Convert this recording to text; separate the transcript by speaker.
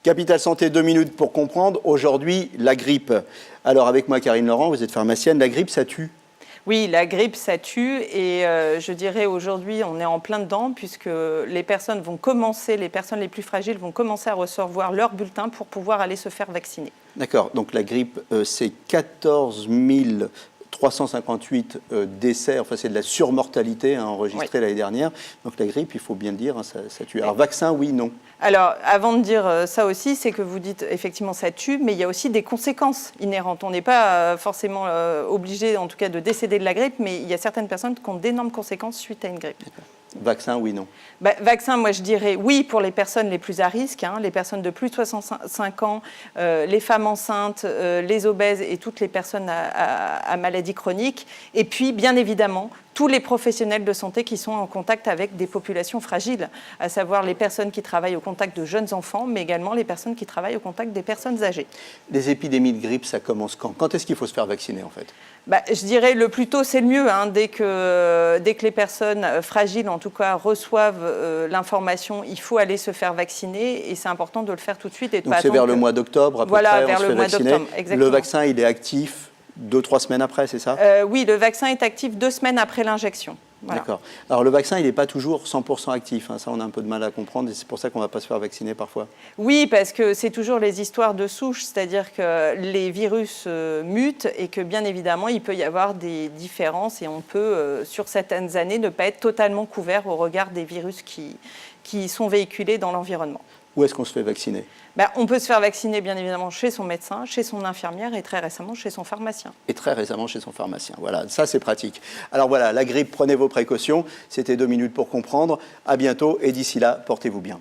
Speaker 1: Capital Santé, 2 minutes pour comprendre. Aujourd'hui, la grippe. Alors avec moi, Karine Laurent, vous êtes pharmacienne. La grippe, ça tue?
Speaker 2: Oui, la grippe, ça tue et je dirais aujourd'hui, on est en plein dedans puisque les personnes les plus fragiles vont commencer à recevoir leur bulletin pour pouvoir aller se faire vacciner.
Speaker 1: D'accord, donc la grippe, c'est 14 358 décès, enfin c'est de la surmortalité enregistrée l'année dernière. Donc la grippe, il faut bien le dire, ça tue. Alors vaccin, oui, non?
Speaker 2: Alors, avant de dire ça aussi, c'est que vous dites effectivement ça tue, mais il y a aussi des conséquences inhérentes. On n'est pas forcément obligé, en tout cas, de décéder de la grippe, mais il y a certaines personnes qui ont d'énormes conséquences suite à une grippe.
Speaker 1: Vaccin, oui, non?
Speaker 2: Vaccin, moi je dirais oui pour les personnes les plus à risque, les personnes de plus de 65 ans, les femmes enceintes, les obèses et toutes les personnes à maladies chroniques. Et puis, bien évidemment, tous les professionnels de santé qui sont en contact avec des populations fragiles, à savoir les personnes qui travaillent au contact de jeunes enfants, mais également les personnes qui travaillent au contact des personnes âgées.
Speaker 1: Les épidémies de grippe, ça commence quand? Quand est-ce qu'il faut se faire vacciner en fait?
Speaker 2: Je dirais le plus tôt c'est le mieux, dès que les personnes fragiles en tout cas reçoivent l'information, il faut aller se faire vacciner et c'est important de le faire tout de suite.
Speaker 1: Donc c'est vers le mois d'octobre à peu près,
Speaker 2: vers le mois d'octobre, exactement.
Speaker 1: Le vaccin il est actif 2-3 semaines après, c'est ça?
Speaker 2: Oui, le vaccin est actif 2 semaines après l'injection. Voilà.
Speaker 1: D'accord. Alors le vaccin, il n'est pas toujours 100% actif. Ça, on a un peu de mal à comprendre et c'est pour ça qu'on ne va pas se faire vacciner parfois.
Speaker 2: Oui, parce que c'est toujours les histoires de souche, c'est-à-dire que les virus mutent et que bien évidemment, il peut y avoir des différences et on peut, sur certaines années, ne pas être totalement couvert au regard des virus qui sont véhiculés dans l'environnement.
Speaker 1: Où est-ce qu'on se fait vacciner?
Speaker 2: On peut se faire vacciner bien évidemment chez son médecin, chez son infirmière et très récemment chez son pharmacien.
Speaker 1: Et très récemment chez son pharmacien. Voilà, ça c'est pratique. Alors voilà, la grippe, prenez vos précautions. C'était 2 minutes pour comprendre. À bientôt et d'ici là, portez-vous bien.